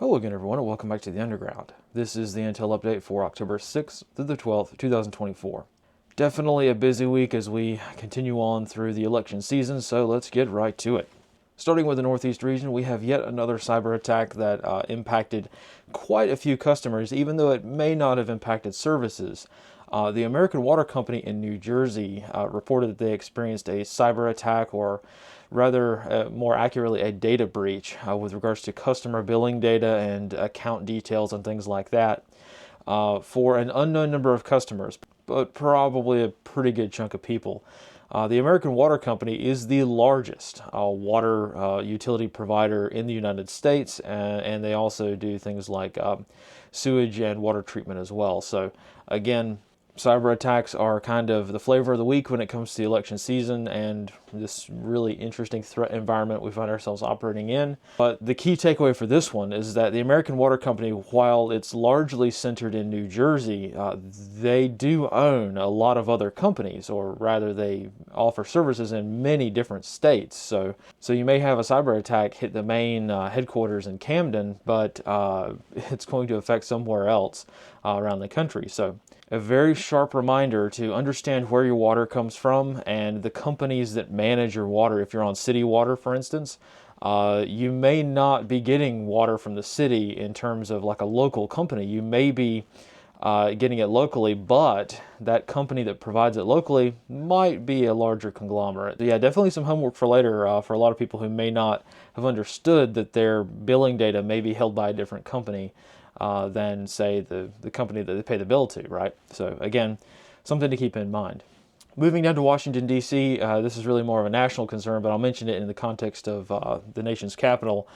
Hello again, everyone, and welcome back to the Underground. This is the Intel update for October 6th through the 12th, 2024. Definitely a busy week as we continue on through the election season, so let's get right to it. Starting with the Northeast region, we have yet another cyber attack that impacted quite a few customers, even though it may not have impacted services. The American Water Company in New Jersey reported that they experienced a cyber attack, or rather, more accurately, a data breach with regards to customer billing data and account details and things like that for an unknown number of customers, but probably a pretty good chunk of people. The American Water Company is the largest water utility provider in the United States, and they also do things like sewage and water treatment as well. So again, cyber attacks are kind of the flavor of the week when it comes to the election season and this really interesting threat environment we find ourselves operating in. But the key takeaway for this one is that the American Water Company, while it's largely centered in New Jersey, they do own a lot of other companies, or rather they offer services in many different states. So you may have a cyber attack hit the main headquarters in Camden, but it's going to affect somewhere else around the country. So a very sharp reminder to understand where your water comes from and the companies that manage your water. If you're on city water, for instance, you may not be getting water from the city in terms of like a local company. You may be getting it locally, but that company that provides it locally might be a larger conglomerate. Yeah, definitely some homework for later for a lot of people who may not have understood that their billing data may be held by a different company than, say, the company that they pay the bill to, right? So again, something to keep in mind. Moving down to Washington, D.C., this is really more of a national concern, but I'll mention it in the context of the nation's capital.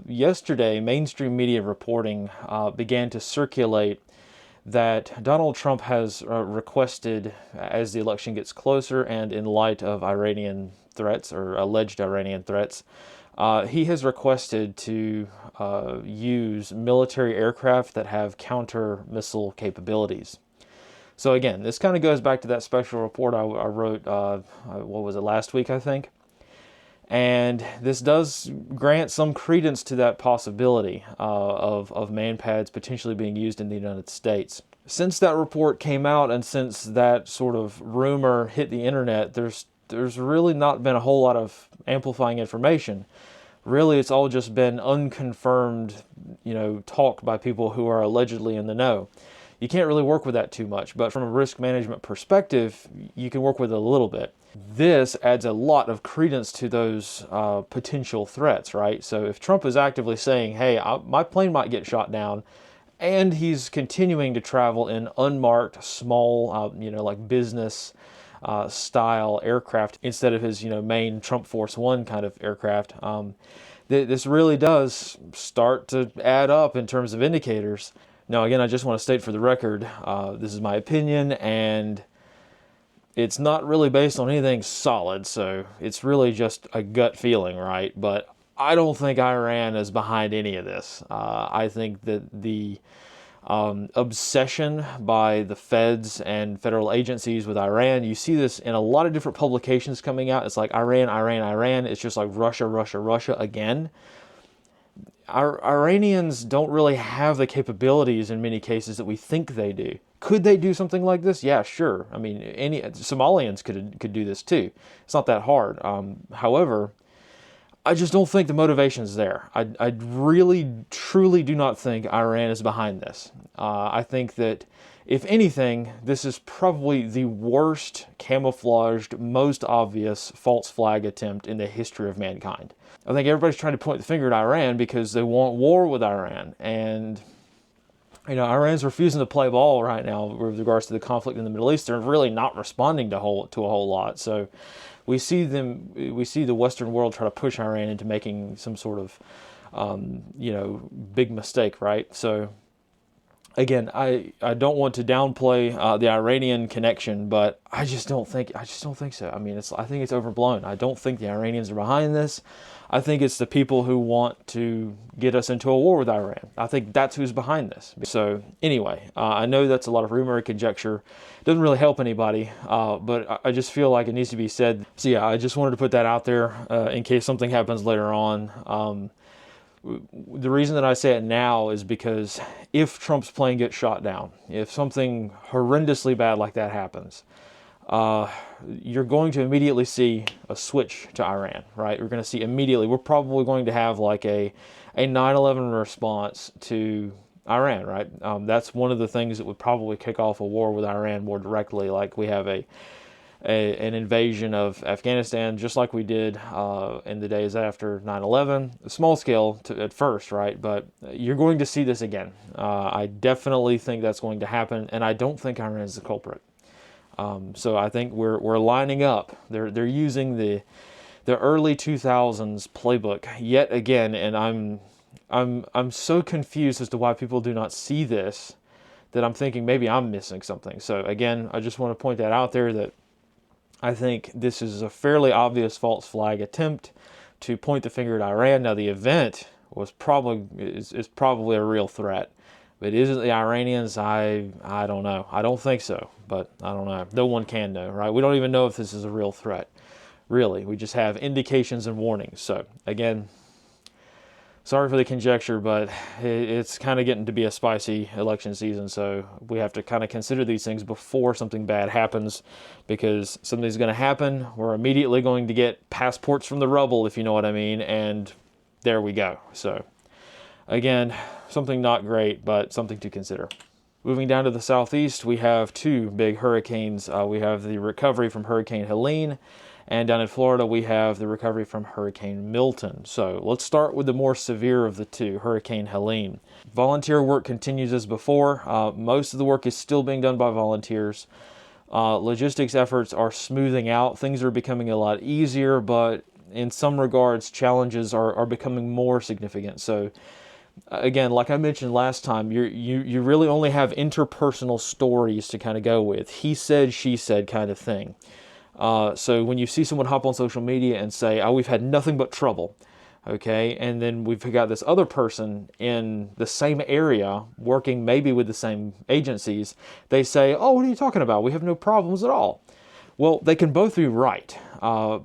Yesterday, mainstream media reporting began to circulate that Donald Trump has requested, as the election gets closer and in light of Iranian threats, or alleged Iranian threats, he has requested to use military aircraft that have counter-missile capabilities. So again, this kind of goes back to that special report I wrote, what was it, last week, I think? And this does grant some credence to that possibility of manpads potentially being used in the United States. Since that report came out and since that sort of rumor hit the internet, there's really not been a whole lot of amplifying information. Really, it's all just been unconfirmed, talk by people who are allegedly in the know. You can't really work with that too much, but from a risk management perspective, you can work with it a little bit. This adds a lot of credence to those potential threats, right? So if Trump is actively saying, hey, my plane might get shot down, and he's continuing to travel in unmarked, small, like business style aircraft instead of his, main Trump Force One kind of aircraft, this really does start to add up in terms of indicators. Now, again, I just want to state for the record, this is my opinion, and it's not really based on anything solid, so it's really just a gut feeling, right? But I don't think Iran is behind any of this. I think that the obsession by the feds and federal agencies with Iran, you see this in a lot of different publications coming out. It's like Iran, Iran, Iran. It's just like Russia, Russia, Russia again. Our Iranians don't really have the capabilities in many cases that we think they do. Could they do something like this? Yeah, sure. I mean, any Somalians could do this too. It's not that hard. However, I just don't think the motivation's there. I really, truly do not think Iran is behind this. I think that, if anything, this is probably the worst camouflaged, most obvious false flag attempt in the history of mankind. I think everybody's trying to point the finger at Iran because they want war with Iran. And, Iran's refusing to play ball right now with regards to the conflict in the Middle East. They're really not responding to a whole lot. So we see the Western world try to push Iran into making some sort of, big mistake, right? So again, I don't want to downplay the Iranian connection, but I just don't think so. I mean, I think it's overblown. I don't think the Iranians are behind this. I think it's the people who want to get us into a war with Iran. I think that's who's behind this. So anyway, I know that's a lot of rumor and conjecture. It doesn't really help anybody, but I just feel like it needs to be said. So yeah, I just wanted to put that out there in case something happens later on. The reason that I say it now is because if Trump's plane gets shot down, if something horrendously bad like that happens, you're going to immediately see a switch to Iran, right? We're going to see immediately, we're probably going to have like a 9/11 response to Iran, right? That's one of the things that would probably kick off a war with Iran more directly, like we have an invasion of Afghanistan, just like we did in the days after 9/11, small scale at first, right? But you're going to see this again. I definitely think that's going to happen, and I don't think Iran is the culprit. So I think we're lining up. They're using the early 2000s playbook yet again, and I'm so confused as to why people do not see this, that I'm thinking maybe I'm missing something. So again, I just want to point that out there, that I think this is a fairly obvious false flag attempt to point the finger at Iran. Now, the event was is probably a real threat, but is it the Iranians? I don't know. I don't think so, but I don't know. No one can know, right? We don't even know if this is a real threat, really. We just have indications and warnings. So again, sorry for the conjecture, but it's kind of getting to be a spicy election season, so we have to kind of consider these things before something bad happens, because something's going to happen. We're immediately going to get passports from the rubble, if you know what I mean, and there we go. So again, something not great, but something to consider. Moving down to the southeast, we have two big hurricanes. We have the recovery from Hurricane Helene, and down in Florida, we have the recovery from Hurricane Milton. So let's start with the more severe of the two, Hurricane Helene. Volunteer work continues as before. Most of the work is still being done by volunteers. Logistics efforts are smoothing out. Things are becoming a lot easier, but in some regards, challenges are becoming more significant. So again, like I mentioned last time, you really only have interpersonal stories to kind of go with. He said, she said kind of thing. So when you see someone hop on social media and say, oh, we've had nothing but trouble, okay, and then we've got this other person in the same area working maybe with the same agencies, they say, oh, what are you talking about? We have no problems at all. Well, they can both be right,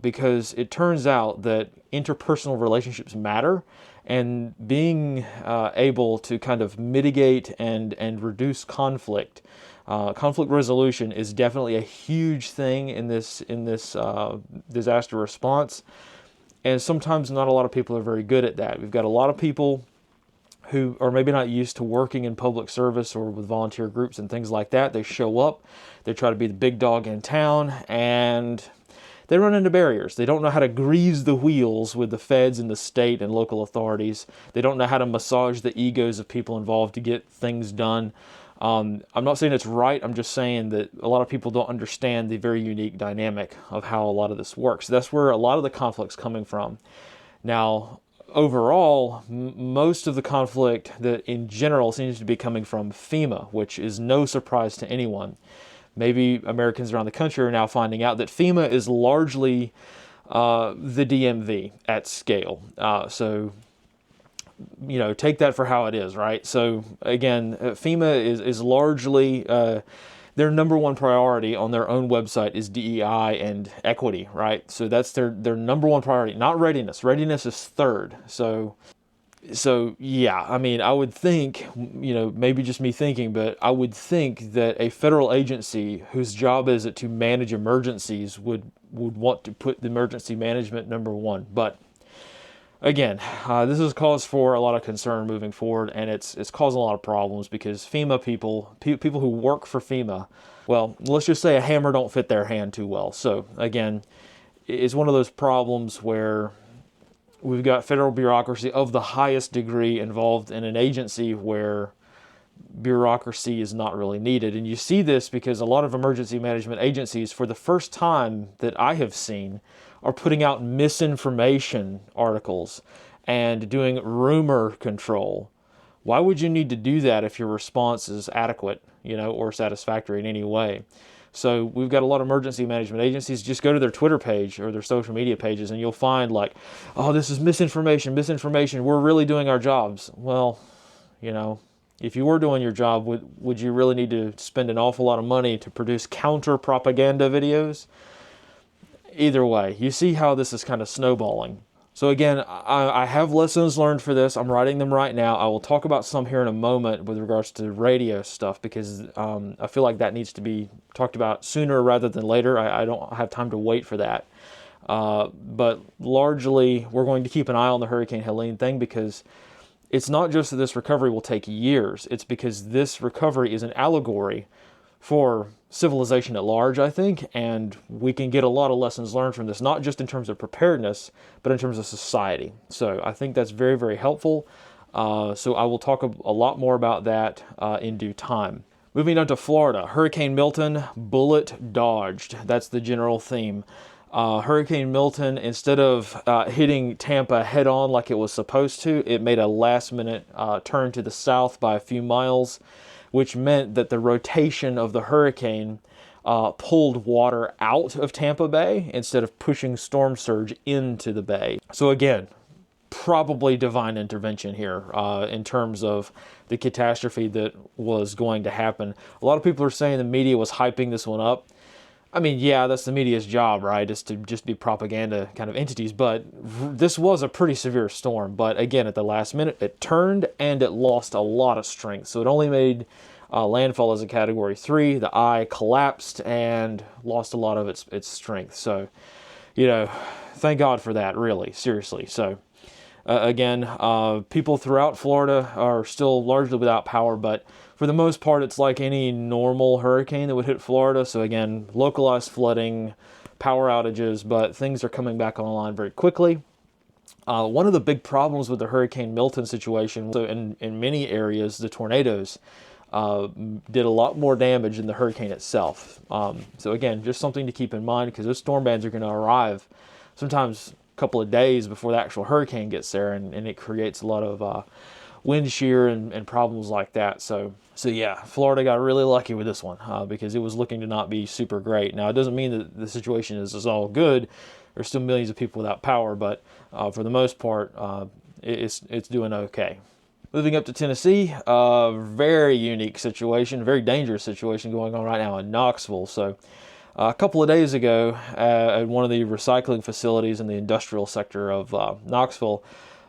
because it turns out that interpersonal relationships matter, and being able to kind of mitigate and reduce conflict. Conflict resolution is definitely a huge thing in this disaster response, and sometimes not a lot of people are very good at that. We've got a lot of people who are maybe not used to working in public service or with volunteer groups and things like that. They show up, they try to be the big dog in town, and they run into barriers. They don't know how to grease the wheels with the feds and the state and local authorities. They don't know how to massage the egos of people involved to get things done. I'm not saying it's right. I'm just saying that a lot of people don't understand the very unique dynamic of how a lot of this works. That's where a lot of the conflict's coming from. Now, overall, most of the conflict that in general seems to be coming from FEMA, which is no surprise to anyone. Maybe Americans around the country are now finding out that FEMA is largely the DMV at scale. So take that for how it is, right? So again, FEMA is largely, their number one priority on their own website is DEI and equity, right? So that's their number one priority, not readiness. Readiness is third. So yeah, I mean, I would think, maybe just me thinking, but I would think that a federal agency whose job is it to manage emergencies would want to put the emergency management number one. But again, this is cause for a lot of concern moving forward, and it's causing a lot of problems because FEMA people who work for FEMA, well, let's just say a hammer don't fit their hand too well. So again, it's one of those problems where we've got federal bureaucracy of the highest degree involved in an agency where bureaucracy is not really needed. And you see this because a lot of emergency management agencies, for the first time that I have seen, are putting out misinformation articles and doing rumor control. Why would you need to do that if your response is adequate, or satisfactory in any way? So we've got a lot of emergency management agencies. Just go to their Twitter page or their social media pages and you'll find like, oh, this is misinformation. We're really doing our jobs. Well, if you were doing your job, would you really need to spend an awful lot of money to produce counter propaganda videos? Either way, you see how this is kind of snowballing. So again, I have lessons learned for this. I'm writing them right now. I will talk about some here in a moment with regards to radio stuff, because I feel like that needs to be talked about sooner rather than later. I don't have time to wait for that. But largely, we're going to keep an eye on the Hurricane Helene thing, because it's not just that this recovery will take years. It's because this recovery is an allegory for civilization at large, I think, and we can get a lot of lessons learned from this, not just in terms of preparedness, but in terms of society. So I think that's very, very helpful. So I will talk a lot more about that in due time. Moving on to Florida, Hurricane Milton, bullet dodged. That's the general theme. Hurricane Milton, instead of hitting Tampa head on like it was supposed to, it made a last minute turn to the south by a few miles, which meant that the rotation of the hurricane pulled water out of Tampa Bay instead of pushing storm surge into the bay. So again, probably divine intervention here in terms of the catastrophe that was going to happen. A lot of people are saying the media was hyping this one up. I mean, yeah, that's the media's job, right, is to just be propaganda kind of entities, but this was a pretty severe storm. But again, at the last minute, it turned and it lost a lot of strength. So it only made landfall as a Category 3. The eye collapsed and lost a lot of its strength. So, thank God for that, really, seriously. So, again, people throughout Florida are still largely without power, but for the most part, it's like any normal hurricane that would hit Florida. So again, localized flooding, power outages, but things are coming back online very quickly. One of the big problems with the Hurricane Milton situation, so in many areas, the tornadoes did a lot more damage than the hurricane itself. So again, just something to keep in mind, because those storm bands are going to arrive sometimes a couple of days before the actual hurricane gets there, and it creates a lot of wind shear and problems like that. So yeah, Florida got really lucky with this one because it was looking to not be super great. Now, it doesn't mean that the situation is all good. There's still millions of people without power, but for the most part, it's doing okay. Moving up to Tennessee, very unique situation, very dangerous situation going on right now in Knoxville. So a couple of days ago, at one of the recycling facilities in the industrial sector of Knoxville,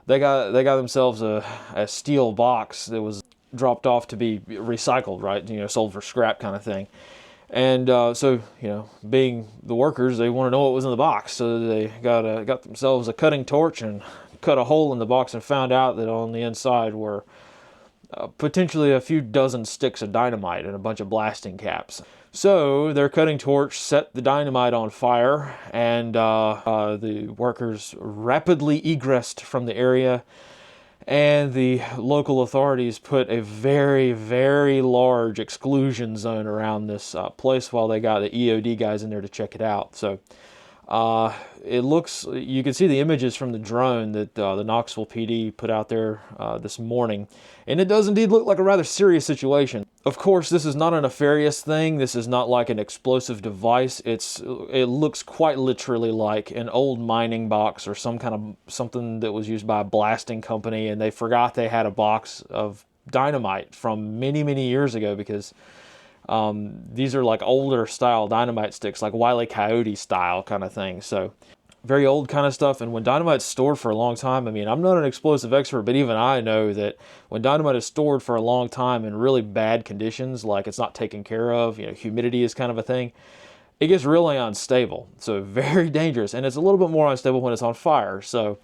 they got themselves a steel box that was dropped off to be recycled, right? Sold for scrap kind of thing. And so, being the workers, they want to know what was in the box. So they got themselves a cutting torch and cut a hole in the box, and found out that on the inside were potentially a few dozen sticks of dynamite and a bunch of blasting caps. So their cutting torch set the dynamite on fire, and the workers rapidly egressed from the area, and the local authorities put a very, very large exclusion zone around this place while they got the EOD guys in there to check it out. So it looks, you can see the images from the drone that the Knoxville PD put out there this morning, and it does indeed look like a rather serious situation. Of course, this is not a nefarious thing. This is not like an explosive device. It looks quite literally like an old mining box or something that was used by a blasting company, and they forgot they had a box of dynamite from many, many years ago, because these are like older style dynamite sticks, like Wile E. Coyote style kind of thing. So very old kind of stuff. And when dynamite's stored for a long time, I mean, I'm not an explosive expert, but even I know that when dynamite is stored for a long time in really bad conditions, like it's not taken care of, humidity is kind of a thing, it gets really unstable. So very dangerous. And it's a little bit more unstable when it's on fire. So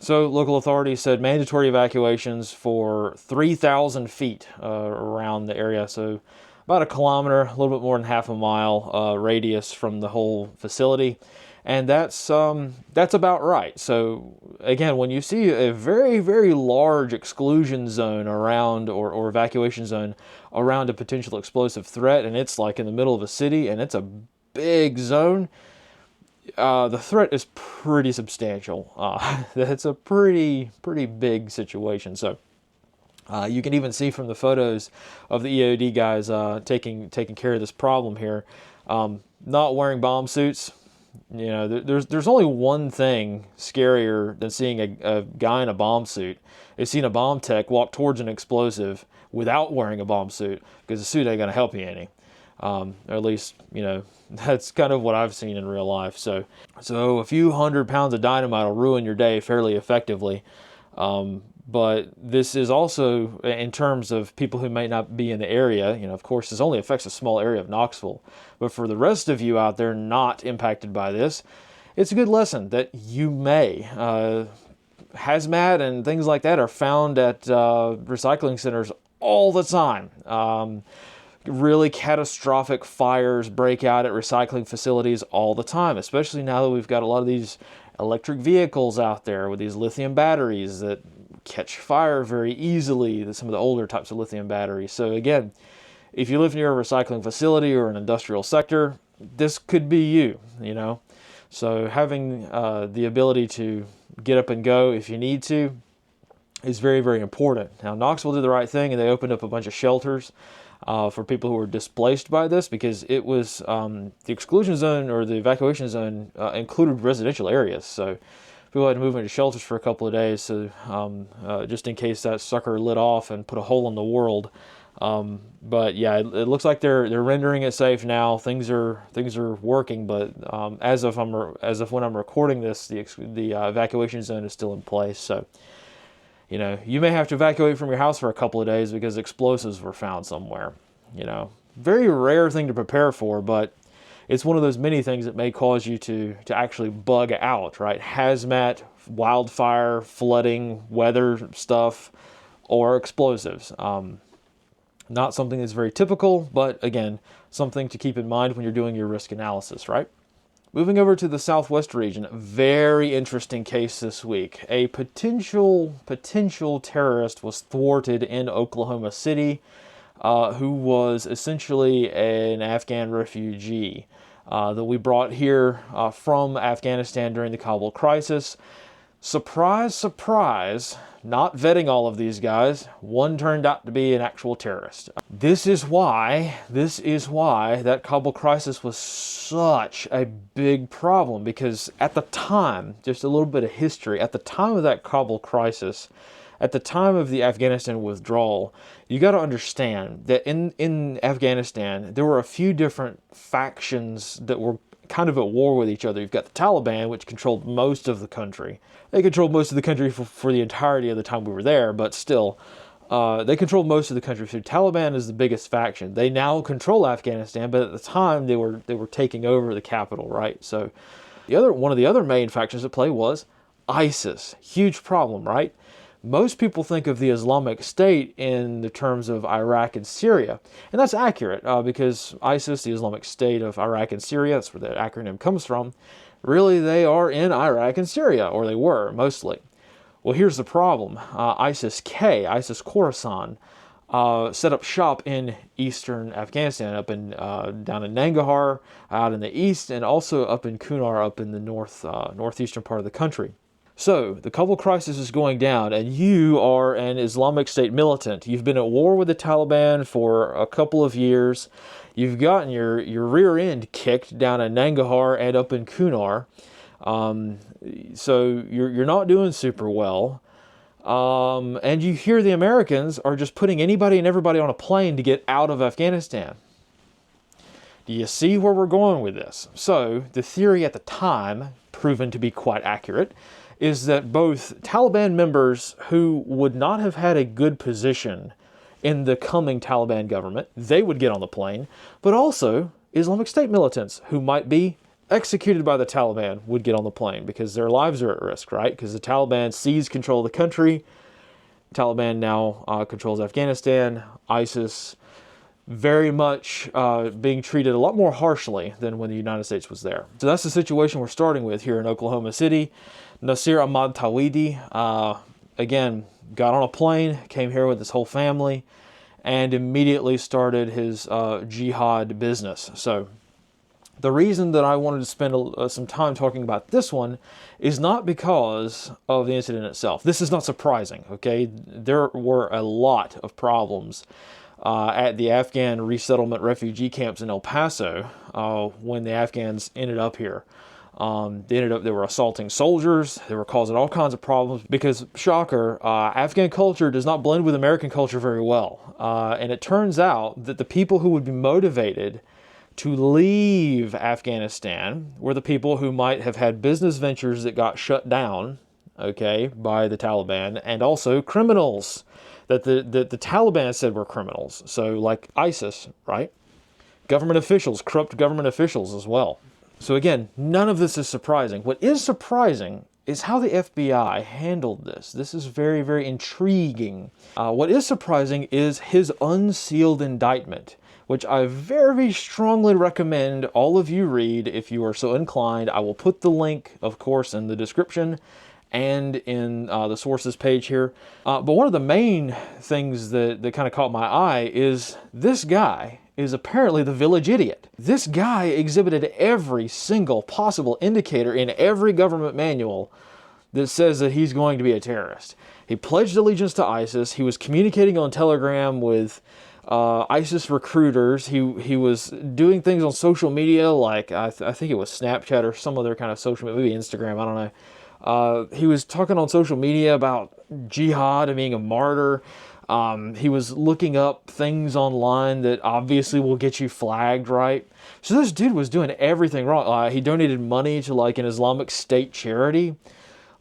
local authorities said mandatory evacuations for 3,000 feet around the area. So about a kilometer, a little bit more than half a mile radius from the whole facility. And that's about right. So again, when you see a very, very large exclusion zone around, or evacuation zone around a potential explosive threat, and it's like in the middle of a city, and it's a big zone, the threat is pretty substantial. It's a pretty big situation. So you can even see from the photos of the EOD guys taking care of this problem here, not wearing bomb suits. There's only one thing scarier than seeing a guy in a bomb suit, is seeing a bomb tech walk towards an explosive without wearing a bomb suit, because the suit ain't gonna help you any. Or at least, that's kind of what I've seen in real life. So a few 100 pounds of dynamite will ruin your day fairly effectively. But this is also, in terms of people who may not be in the area, of course, this only affects a small area of Knoxville. But for the rest of you out there not impacted by this, it's a good lesson that you may. Hazmat and things like that are found at recycling centers all the time. Really catastrophic fires break out at recycling facilities all the time, especially now that we've got a lot of these electric vehicles out there with these lithium batteries that catch fire very easily, some of the older types of lithium batteries. So again, if you live near a recycling facility or an industrial sector, this could be you, So having the ability to get up and go if you need to is very, very important. Now, Knoxville did the right thing, and they opened up a bunch of shelters for people who were displaced by this, because it was the exclusion zone, or the evacuation zone, included residential areas. So people had to move into shelters for a couple of days, so just in case that sucker lit off and put a hole in the world. But yeah, it looks like they're rendering it safe now. Things are working, but as of when I'm recording this, the evacuation zone is still in place. So you may have to evacuate from your house for a couple of days because explosives were found somewhere. Very rare thing to prepare for, but it's one of those many things that may cause you to actually bug out, right? Hazmat, wildfire, flooding, weather stuff, or explosives. Not something that's very typical, but again, something to keep in mind when you're doing your risk analysis, right? Moving over to the Southwest region, very interesting case this week. A potential terrorist was thwarted in Oklahoma City, who was essentially an Afghan refugee that we brought here from Afghanistan during the Kabul crisis. Surprise, surprise, not vetting all of these guys, one turned out to be an actual terrorist. This is why that Kabul crisis was such a big problem, because at the time, just a little bit of history, at the time of that Kabul crisis, at the time of the Afghanistan withdrawal, you got to understand that in Afghanistan, there were a few different factions that were kind of at war with each other. You've got the Taliban, which controlled most of the country. They controlled most of the country for the entirety of the time we were there, but still, they controlled most of the country. So Taliban is the biggest faction. They now control Afghanistan, but at the time they were taking over the capital, right? So one of the other main factions at play was ISIS. Huge problem, right? Most people think of the Islamic State in the terms of Iraq and Syria. And that's accurate because ISIS, the Islamic State of Iraq and Syria, that's where the acronym comes from, really they are in Iraq and Syria, or they were mostly. Well, here's the problem. ISIS-K, ISIS Khorasan, set up shop in eastern Afghanistan, up in down in Nangarhar, out in the east, and also up in Kunar, up in the northeastern part of the country. So, the Kabul crisis is going down, and you are an Islamic State militant. You've been at war with the Taliban for a couple of years. You've gotten your rear end kicked down in Nangarhar and up in Kunar. So, you're not doing super well. And you hear the Americans are just putting anybody and everybody on a plane to get out of Afghanistan. Do you see where we're going with this? So, the theory at the time, proven to be quite accurate, is that both Taliban members who would not have had a good position in the coming Taliban government, they would get on the plane, but also Islamic State militants who might be executed by the Taliban would get on the plane because their lives are at risk, right? Because the Taliban seized control of the country. Taliban now controls Afghanistan. ISIS very much being treated a lot more harshly than when the United States was there. So that's the situation we're starting with here in Oklahoma City. Nasir Ahmad Tawhidi, again, got on a plane, came here with his whole family, and immediately started his jihad business. So the reason that I wanted to spend some time talking about this one is not because of the incident itself. This is not surprising, okay? There were a lot of problems at the Afghan resettlement refugee camps in El Paso when the Afghans ended up here. They were assaulting soldiers. They were causing all kinds of problems because, shocker, Afghan culture does not blend with American culture very well. And it turns out that the people who would be motivated to leave Afghanistan were the people who might have had business ventures that got shut down, okay, by the Taliban, and also criminals that the Taliban said were criminals. So like ISIS, right? Government officials, corrupt government officials as well. So again, none of this is surprising. What is surprising is how the FBI handled this. This is very, very intriguing. What is surprising is his unsealed indictment, which I very strongly recommend all of you read if you are so inclined. I will put the link, of course, in the description and in the sources page here. But one of the main things that kind of caught my eye is this guy is apparently the village idiot. This guy exhibited every single possible indicator in every government manual that says that he's going to be a terrorist. He pledged allegiance to ISIS. He was communicating on Telegram with ISIS recruiters. He was doing things on social media like, I think it was Snapchat or some other kind of social media, maybe Instagram, I don't know. He was talking on social media about jihad and being a martyr. He was looking up things online that obviously will get you flagged, right? So this dude was doing everything wrong. He donated money to like an Islamic State charity.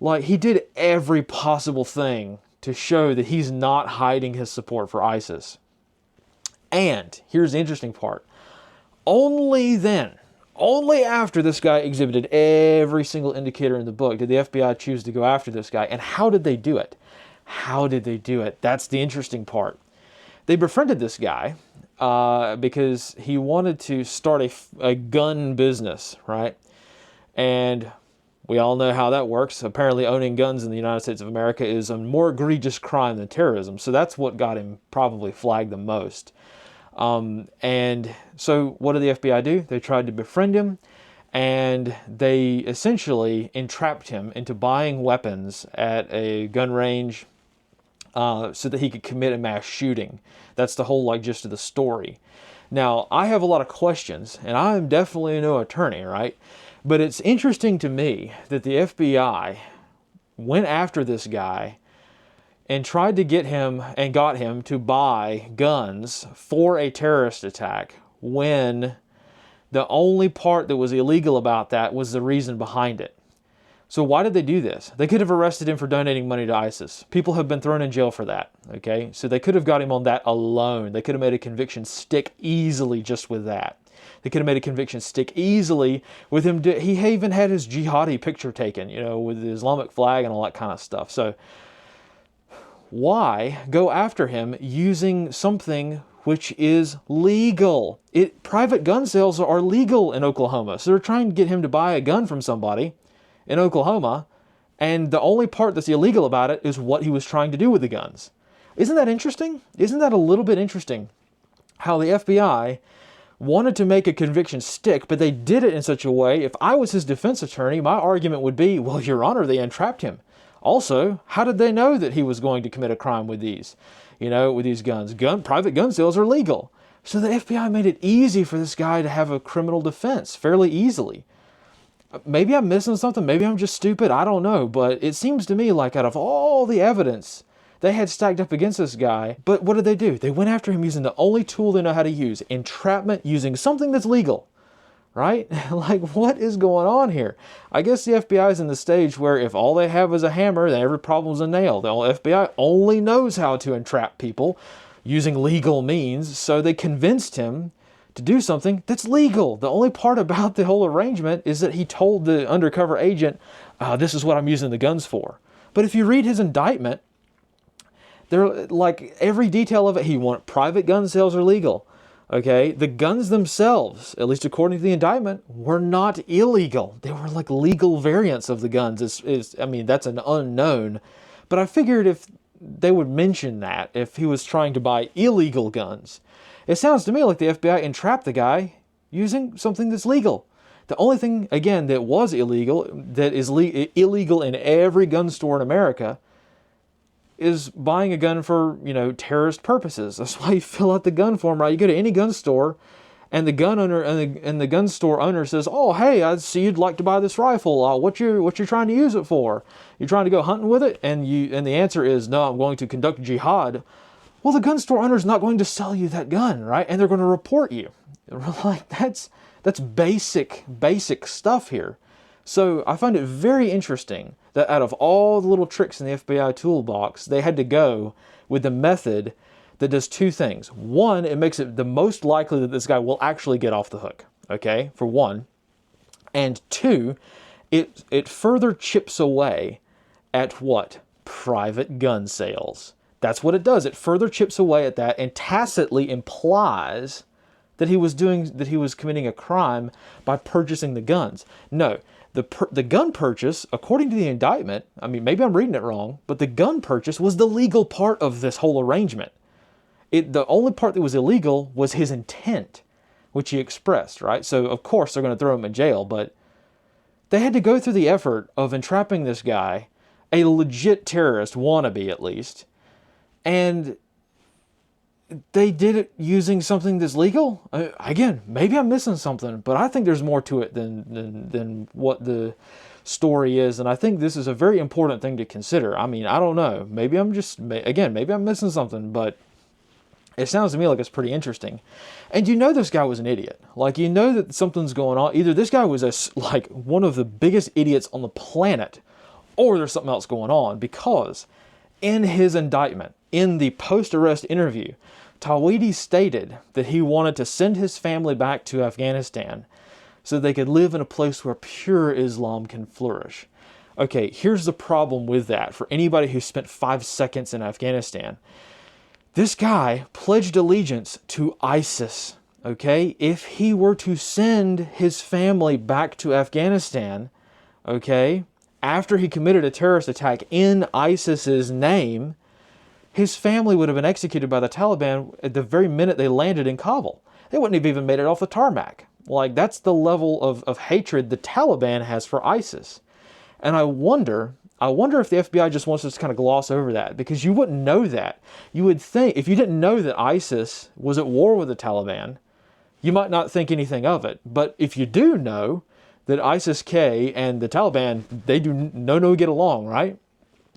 Like, he did every possible thing to show that he's not hiding his support for ISIS. And here's the interesting part. Only then, only after this guy exhibited every single indicator in the book, did the FBI choose to go after this guy. And how did they do it? How did they do it? That's the interesting part. They befriended this guy because he wanted to start a gun business, right? And we all know how that works. Apparently owning guns in the United States of America is a more egregious crime than terrorism. So that's what got him probably flagged the most. And so what did the FBI do? They tried to befriend him, and they essentially entrapped him into buying weapons at a gun range so that he could commit a mass shooting. That's the whole gist of the story. Now, I have a lot of questions, and I am definitely no attorney, right? But it's interesting to me that the FBI went after this guy and tried to get him and got him to buy guns for a terrorist attack when the only part that was illegal about that was the reason behind it. So why did they do this? They could have arrested him for donating money to ISIS. People have been thrown in jail for that, okay? So they could have got him on that alone. They could have made a conviction stick easily just with that. They could have made a conviction stick easily with him. He even had his jihadi picture taken, with the Islamic flag and all that kind of stuff. So why go after him using something which is legal? Private gun sales are legal in Oklahoma. So they're trying to get him to buy a gun from somebody in Oklahoma, and the only part that's illegal about it is what he was trying to do with the guns. Isn't that interesting? Isn't that a little bit interesting? How the FBI wanted to make a conviction stick, but they did it in such a way, if I was his defense attorney, my argument would be, well, Your Honor, they entrapped him. Also, how did they know that he was going to commit a crime with these, with these guns? Private gun sales are legal. So the FBI made it easy for this guy to have a criminal defense, fairly easily. Maybe I'm missing something. Maybe I'm just stupid. I don't know. But it seems to me like out of all the evidence they had stacked up against this guy, but what did they do? They went after him using the only tool they know how to use, entrapment, using something that's legal, right? Like, what is going on here? I guess the FBI is in the stage where if all they have is a hammer, then every problem's a nail. The FBI only knows how to entrap people using legal means, so they convinced him to do something that's legal. The only part about the whole arrangement is that he told the undercover agent, this is what I'm using the guns for. But if you read his indictment, they're like every detail of it. Private gun sales are legal. Okay, the guns themselves, at least according to the indictment, were not illegal. They were like legal variants of the guns. That's an unknown. But I figured if they would mention that, if he was trying to buy illegal guns. It sounds to me like the FBI entrapped the guy using something that's legal. The only thing, again, that was illegal, that is illegal in every gun store in America, is buying a gun for, terrorist purposes. That's why you fill out the gun form, right? You go to any gun store, And the gun owner and the gun store owner says, "Oh, hey, I see you'd like to buy this rifle. What you're trying to use it for? You're trying to go hunting with it?" And the answer is, "No, I'm going to conduct jihad." Well, the gun store owner is not going to sell you that gun, right? And they're going to report you. Like that's basic stuff here. So I find it very interesting that out of all the little tricks in the FBI toolbox, they had to go with the method that does two things. One, it makes it the most likely that this guy will actually get off the hook, okay, for one. And two, it further chips away at what? Private gun sales. That's what it does. It further chips away at that and tacitly implies that he was committing a crime by purchasing the guns. No, the gun purchase, according to the indictment, I mean, maybe I'm reading it wrong, but the gun purchase was the legal part of this whole arrangement. The only part that was illegal was his intent, which he expressed, right? So, of course, they're going to throw him in jail, but they had to go through the effort of entrapping this guy, a legit terrorist, wannabe at least, and they did it using something that's legal? Again, maybe I'm missing something, but I think there's more to it than what the story is, and I think this is a very important thing to consider. I mean, I don't know. Maybe I'm missing something, but it sounds to me like it's pretty interesting. And you know this guy was an idiot. Like, you know that something's going on. Either this guy was like one of the biggest idiots on the planet, or there's something else going on, because in his indictment, in the post-arrest interview, Tawhidi stated that he wanted to send his family back to Afghanistan so they could live in a place where pure Islam can flourish. Okay, here's the problem with that for anybody who spent 5 seconds in Afghanistan. This guy pledged allegiance to ISIS, okay? If he were to send his family back to Afghanistan, okay, after he committed a terrorist attack in ISIS's name, his family would have been executed by the Taliban at the very minute they landed in Kabul. They wouldn't have even made it off the tarmac. Like, that's the level of hatred the Taliban has for ISIS. And I wonder if the FBI just wants us to kind of gloss over that, because you wouldn't know that. You would think, if you didn't know that ISIS was at war with the Taliban, you might not think anything of it. But if you do know that ISIS-K and the Taliban, they do no get along, right?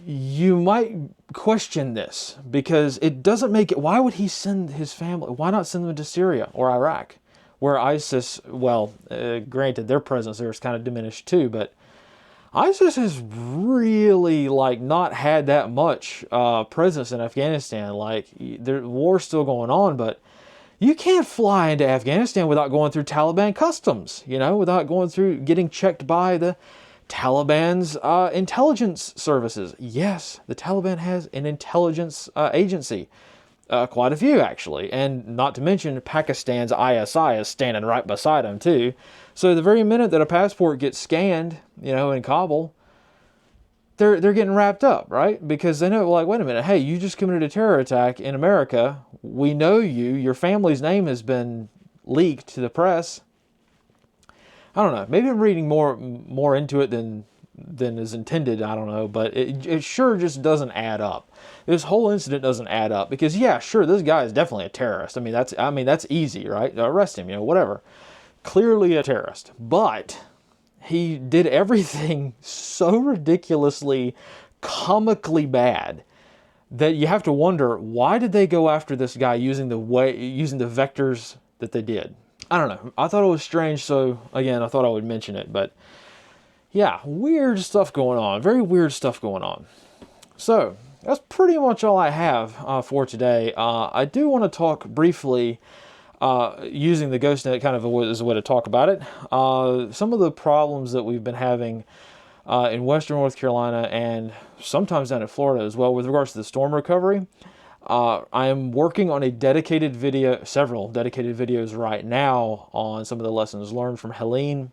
You might question this, because it doesn't make it... Why would he send his family? Why not send them to Syria or Iraq, where ISIS, well, granted, their presence there is kind of diminished too, but ISIS has really, like, not had that much presence in Afghanistan. Like, the war's still going on, but you can't fly into Afghanistan without going through Taliban customs, you know, without going through, getting checked by the Taliban's intelligence services. Yes, the Taliban has an intelligence agency. Quite a few, actually. And not to mention, Pakistan's ISI is standing right beside them, too. So the very minute that a passport gets scanned, you know, in Kabul, they're getting wrapped up, right? Because they know, like, wait a minute, hey, you just committed a terror attack in America. We know you. Your family's name has been leaked to the press. I don't know. Maybe I'm reading more into it than is intended. I don't know. But it sure just doesn't add up. This whole incident doesn't add up, because, yeah, sure, this guy is definitely a terrorist. I mean, that's easy, right? Arrest him, you know, whatever. Clearly a terrorist. But he did everything so ridiculously, comically bad that you have to wonder, why did they go after this guy using the vectors that they did? I don't know. I thought it was strange, so again, I thought I would mention it. But yeah, weird stuff going on. Very weird stuff going on. So that's pretty much all I have for today. I do want to talk briefly, using the GhostNet kind of as a way to talk about it. Some of the problems that we've been having in Western North Carolina and sometimes down in Florida as well with regards to the storm recovery. I am working on several dedicated videos right now on some of the lessons learned from Helene,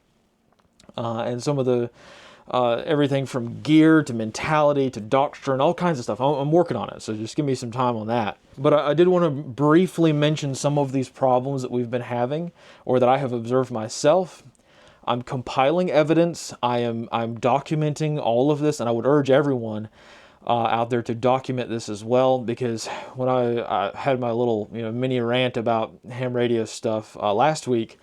and some of the everything from gear to mentality to doctrine, all kinds of stuff. I'm working on it, so just give me some time on that. But I did want to briefly mention some of these problems that we've been having, or that I have observed myself. I'm compiling evidence. I'm documenting all of this, and I would urge everyone out there to document this as well, because when I had my little mini rant about ham radio stuff last week,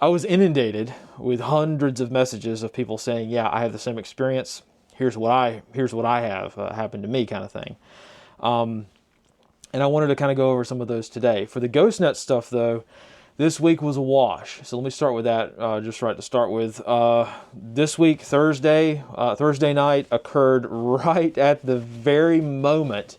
I was inundated with hundreds of messages of people saying, yeah, I have the same experience. Here's what I have happened to me, kind of thing. And I wanted to kind of go over some of those today. For the GhostNet stuff, though, this week was a wash. So let me start with that just right to start with. This week, Thursday night occurred right at the very moment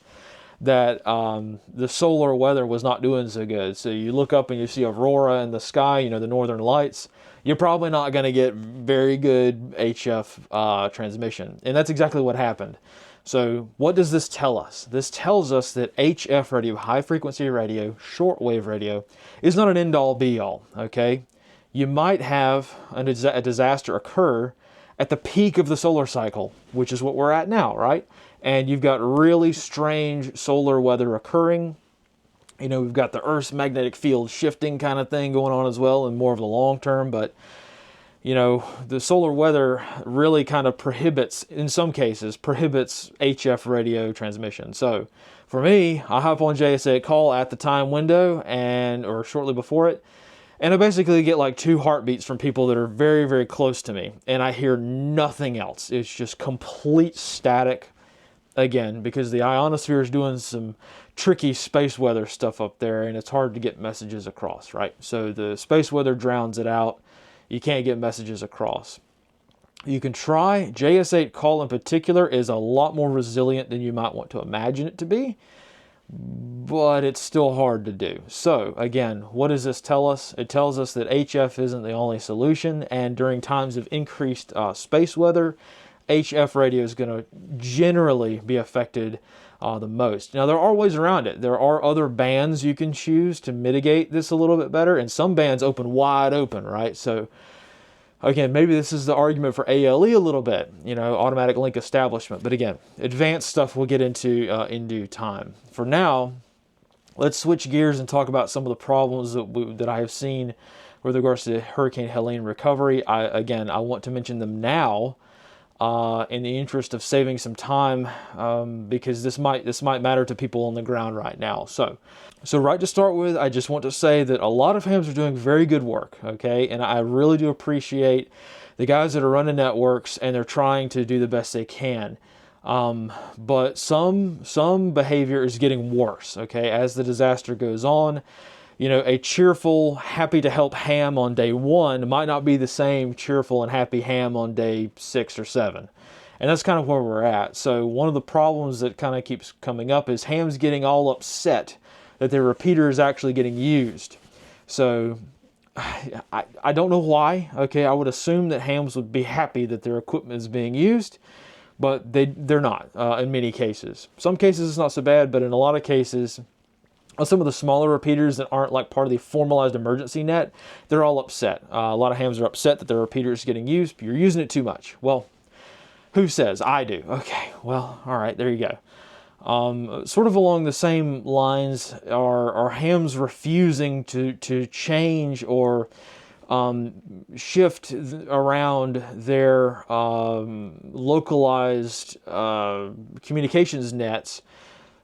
that the solar weather was not doing so good. So you look up and you see aurora in the sky, the northern lights. You're probably not going to get very good HF transmission. And that's exactly what happened. So what does this tell us? This tells us that HF radio, high frequency radio, shortwave radio, is not an end-all be-all, okay? You might have a disaster occur at the peak of the solar cycle, which is what we're at now, right? And you've got really strange solar weather occurring. We've got the Earth's magnetic field shifting kind of thing going on as well, and more of the long term, but the solar weather really kind of prohibits, in some cases, HF radio transmission. So for me, I hop on JSA call at the time window or shortly before it, and I basically get like 2 heartbeats from people that are very, very close to me, and I hear nothing else. It's just complete static, again, because the ionosphere is doing some tricky space weather stuff up there, and it's hard to get messages across, right? So the space weather drowns it out. You can't get messages across. You can try. JS8 call in particular is a lot more resilient than you might want to imagine it to be, but it's still hard to do. So again, what does this tell us? It tells us that HF isn't the only solution, and during times of increased space weather, HF radio is going to generally be affected the most. Now, there are ways around it. There are other bands you can choose to mitigate this a little bit better, and some bands open wide open, right? So again, maybe this is the argument for ALE a little bit, automatic link establishment. But again, advanced stuff we'll get into in due time. For now, let's switch gears and talk about some of the problems that I have seen with regards to Hurricane Helene recovery. I want to mention them now, in the interest of saving some time, because this might matter to people on the ground right now. So right to start with, I just want to say that a lot of hams are doing very good work, okay? And I really do appreciate the guys that are running networks, and they're trying to do the best they can. But some behavior is getting worse, okay, as the disaster goes on. A cheerful, happy to help ham on day 1 might not be the same cheerful and happy ham on day 6 or 7. And that's kind of where we're at. So one of the problems that kind of keeps coming up is hams getting all upset that their repeater is actually getting used. So I don't know why. Okay, I would assume that hams would be happy that their equipment is being used, but they're not in many cases. Some cases it's not so bad, but in a lot of cases, some of the smaller repeaters that aren't like part of the formalized emergency net, they're all upset. A lot of hams are upset that their repeater is getting used. You're using it too much. Well, who says? I do. Okay, well, all right, there you go. Sort of along the same lines are hams refusing to change or shift around their localized communications nets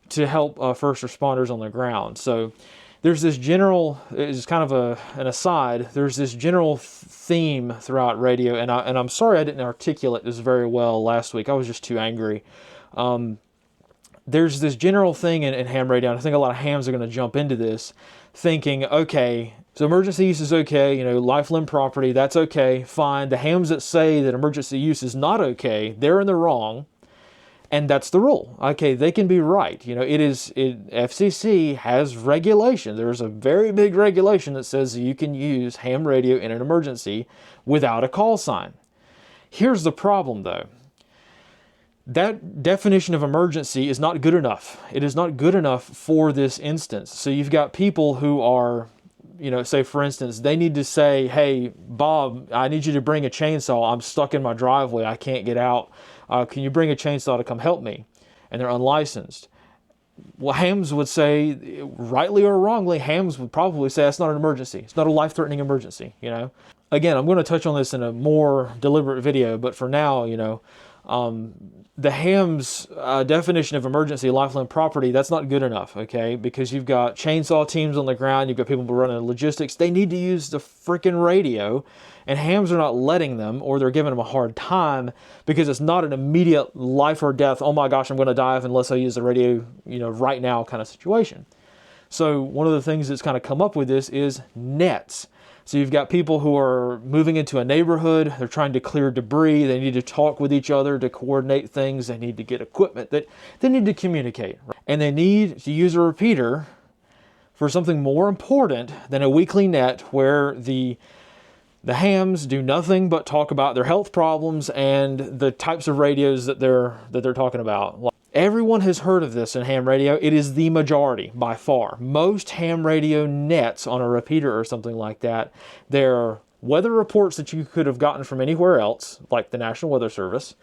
to help first responders on the ground. So there's this general, it's kind of an aside, there's this general theme throughout radio, and I'm sorry I didn't articulate this very well last week. I was just too angry. There's this general thing in ham radio, and I think a lot of hams are going to jump into this, thinking, okay, so emergency use is okay, life limb property, that's okay, fine. The hams that say that emergency use is not okay, they're in the wrong. And that's the rule. Okay, they can be right. FCC has regulation. There's a very big regulation that says you can use ham radio in an emergency without a call sign. Here's the problem, though. That definition of emergency is not good enough. It is not good enough for this instance. So you've got people who are, say for instance, they need to say, hey, Bob, I need you to bring a chainsaw. I'm stuck in my driveway. I can't get out. Can you bring a chainsaw to come help me? And they're unlicensed. Well, hams would say, rightly or wrongly, hams would probably say that's not an emergency. It's not a life-threatening emergency, Again, I'm going to touch on this in a more deliberate video, but for now, The ham's definition of emergency lifeline property, that's not good enough, okay? Because you've got chainsaw teams on the ground, you've got people running logistics. They need to use the freaking radio, and hams are not letting them, or they're giving them a hard time because it's not an immediate life or death, oh my gosh, I'm going to die unless I use the radio, right now kind of situation. So one of the things that's kind of come up with this is nets. So you've got people who are moving into a neighborhood, they're trying to clear debris, they need to talk with each other to coordinate things, they need to get equipment, that they need to communicate. And they need to use a repeater for something more important than a weekly net where the hams do nothing but talk about their health problems and the types of radios that they're talking about. Everyone has heard of this in ham radio. It is the majority, by far. Most ham radio nets on a repeater or something like that, they're weather reports that you could have gotten from anywhere else, like the National Weather Service.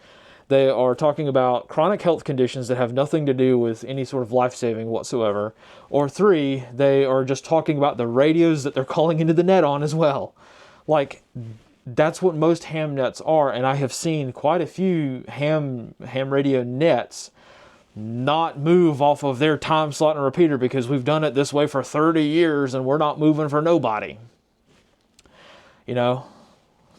They are talking about chronic health conditions that have nothing to do with any sort of life-saving whatsoever. Or 3, they are just talking about the radios that they're calling into the net on as well. Like, that's what most ham nets are, and I have seen quite a few ham radio nets not move off of their time slot and repeater because we've done it this way for 30 years and we're not moving for nobody.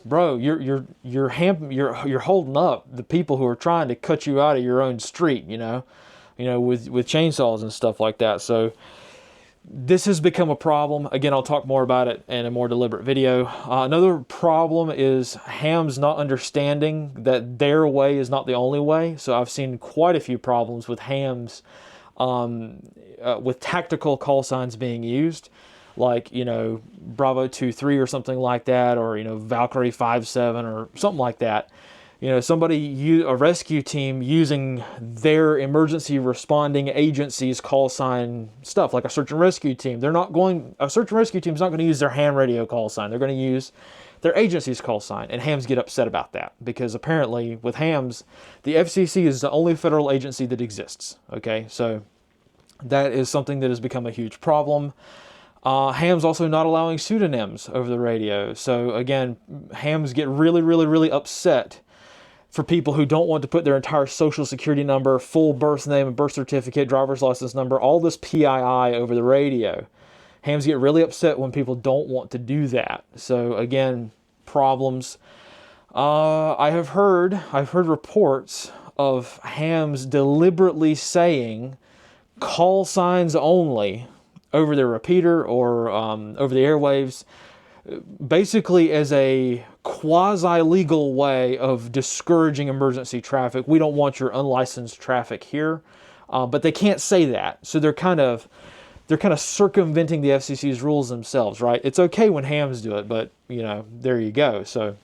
Bro, you're holding up the people who are trying to cut you out of your own street, with chainsaws and stuff like that. So this has become a problem. Again, I'll talk more about it in a more deliberate video. Another problem is hams not understanding that their way is not the only way. So I've seen quite a few problems with hams with tactical call signs being used, like, Bravo 23 or something like that, or, Valkyrie 57 or something like that. A rescue team using their emergency responding agency's call sign stuff, like a search and rescue team. A search and rescue team's not going to use their ham radio call sign. They're going to use their agency's call sign, and hams get upset about that because apparently with hams, the FCC is the only federal agency that exists. Okay, so that is something that has become a huge problem. Hams also not allowing pseudonyms over the radio. So again, hams get really, really, really upset for people who don't want to put their entire social security number, full birth name, birth certificate, driver's license number, all this PII over the radio. Hams get really upset when people don't want to do that. So again, problems. I've heard reports of hams deliberately saying call signs only over their repeater or over the airwaves, basically as a quasi-legal way of discouraging emergency traffic. We don't want your unlicensed traffic here, but they can't say that. So they're kind of circumventing the FCC's rules themselves, right? It's okay when hams do it, but there you go. So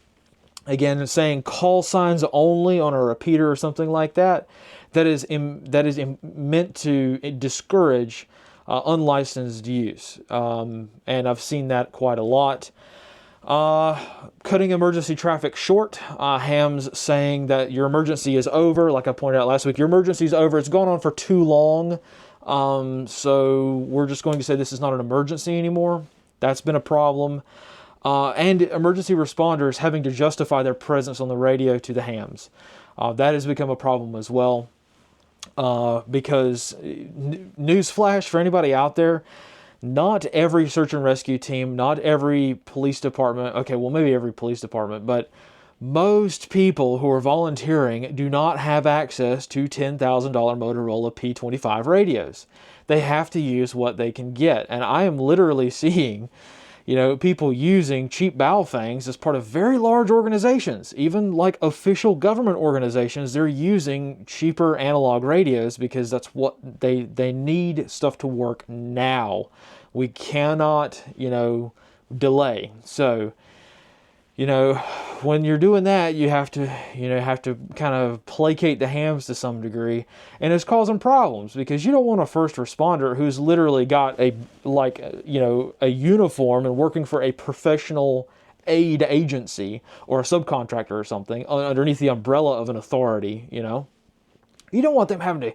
again, saying call signs only on a repeater or something like that, that is meant to discourage unlicensed use, and I've seen that quite a lot. Cutting emergency traffic short, hams saying that your emergency is over, like I pointed out last week, your emergency is over, it's gone on for too long, so we're just going to say this is not an emergency anymore. That's been a problem. And emergency responders having to justify their presence on the radio to the hams. That has become a problem as well. Because newsflash for anybody out there, not every search and rescue team, not every police department, okay, well maybe every police department, but most people who are volunteering do not have access to $10,000 Motorola P25 radios. They have to use what they can get. And I am literally seeing people using cheap Baofangs as part of very large organizations, even like official government organizations. They're using cheaper analog radios because that's what they need stuff to work now. We cannot, delay. So, when you're doing that, you have to kind of placate the hams to some degree, and it's causing problems because you don't want a first responder who's literally got a uniform and working for a professional aid agency or a subcontractor or something underneath the umbrella of an authority. You don't want them having to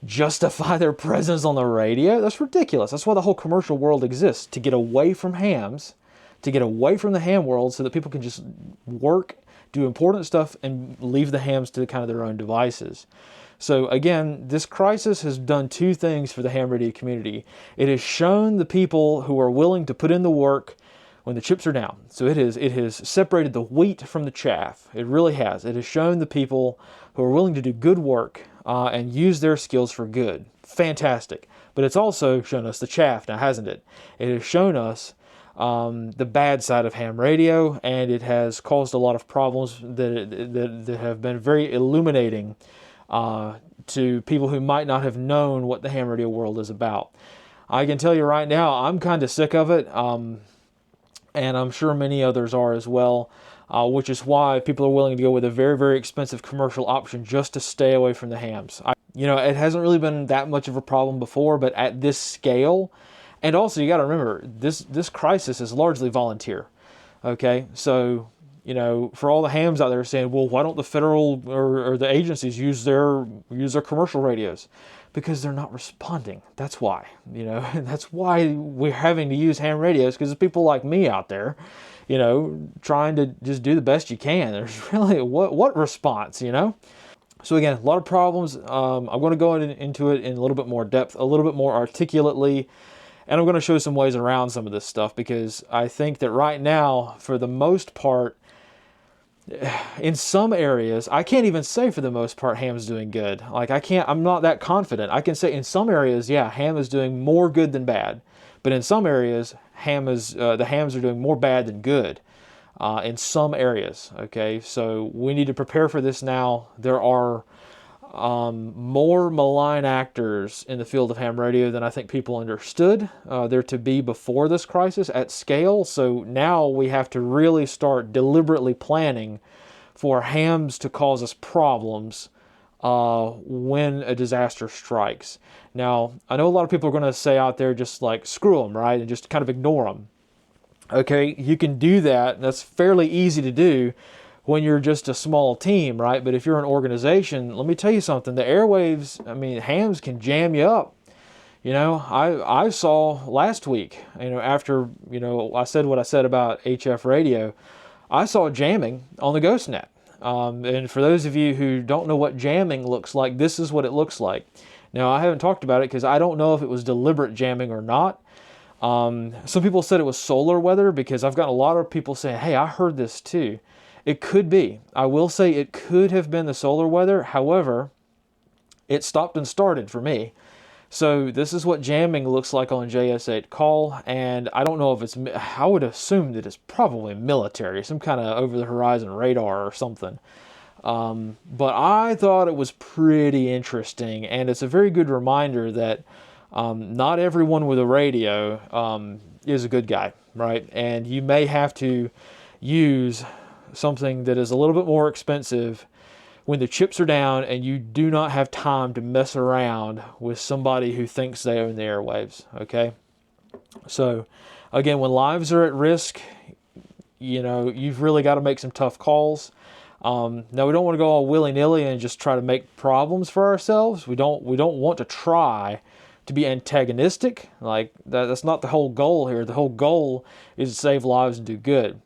justify their presence on the radio. That's ridiculous. That's why the whole commercial world exists, to get away from hams, to get away from the ham world so that people can just work do important stuff and leave the hams to kind of their own devices. So again, this crisis has done two things for the ham radio community. It has shown the people who are willing to put in the work when the chips are down. So it has separated the wheat from the chaff. It really has. It has shown the people who are willing to do good work and use their skills for good. Fantastic. But it's also shown us the chaff now, hasn't it? It has shown us the bad side of ham radio, and it has caused a lot of problems that have been very illuminating to people who might not have known what the ham radio world is about. I can tell you right now, I'm kind of sick of it. And I'm sure many others are as well, which is why people are willing to go with a very, very expensive commercial option just to stay away from the hams. It hasn't really been that much of a problem before, but at this scale, and also you got to remember, this crisis is largely volunteer. Okay, so for all the hams out there saying, well, why don't the federal or the agencies use their commercial radios? Because they're not responding. That's why, that's why we're having to use ham radios, because there's people like me out there, trying to just do the best you can. There's really, what response, So again, a lot of problems. I'm going to go into it in a little bit more depth, a little bit more articulately, and I'm going to show some ways around some of this stuff, because I think that right now, for the most part, in some areas, I can't even say for the most part ham's doing good. I'm not that confident. I can say in some areas, yeah, ham is doing more good than bad. But in some areas, the hams are doing more bad than good in some areas. Okay, so we need to prepare for this now. There are more malign actors in the field of ham radio than I think people understood there to be before this crisis at scale. So now we have to really start deliberately planning for hams to cause us problems when a disaster strikes. Now, I know a lot of people are going to say out there just like, screw them, right? And just kind of ignore them. Okay, you can do that. That's fairly easy to do when you're just a small team, right? But if you're an organization, let me tell you something. The airwaves, hams can jam you up. I saw last week, after, I said what I said about HF radio, I saw jamming on the GhostNet. And for those of you who don't know what jamming looks like, this is what it looks like. Now, I haven't talked about it because I don't know if it was deliberate jamming or not. Some people said it was solar weather, because I've got a lot of people saying, hey, I heard this too. It could be. I will say it could have been the solar weather. However, it stopped and started for me. So this is what jamming looks like on JS8 call. And I don't know if I would assume that it's probably military, some kind of over-the-horizon radar or something. But I thought it was pretty interesting. And it's a very good reminder that not everyone with a radio is a good guy, right? And you may have to use something that is a little bit more expensive when the chips are down and you do not have time to mess around with somebody who thinks they own the airwaves, okay? So, again, when lives are at risk, you've really got to make some tough calls. Now, we don't want to go all willy-nilly and just try to make problems for ourselves. We don't want to try to be antagonistic. Like, that's not the whole goal here. The whole goal is to save lives and do good.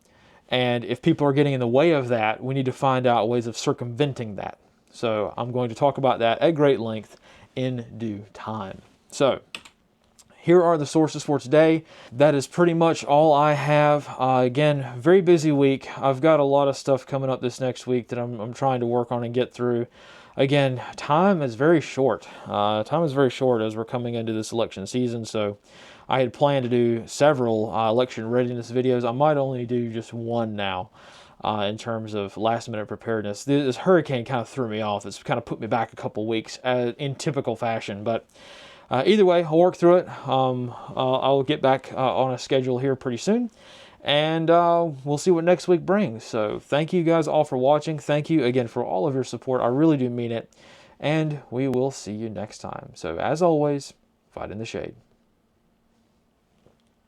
And if people are getting in the way of that, we need to find out ways of circumventing that. So I'm going to talk about that at great length in due time. So here are the sources for today. That is pretty much all I have. Again, very busy week. I've got a lot of stuff coming up this next week that I'm trying to work on and get through. Again, time is very short. Time is very short as we're coming into this election season. So I had planned to do several election readiness videos. I might only do just one now in terms of last minute preparedness. This hurricane kind of threw me off. It's kind of put me back a couple weeks in typical fashion. But either way, I'll work through it. I'll get back on a schedule here pretty soon. And we'll see what next week brings. So thank you guys all for watching. Thank you again for all of your support. I really do mean it. And we will see you next time. So as always, fight in the shade.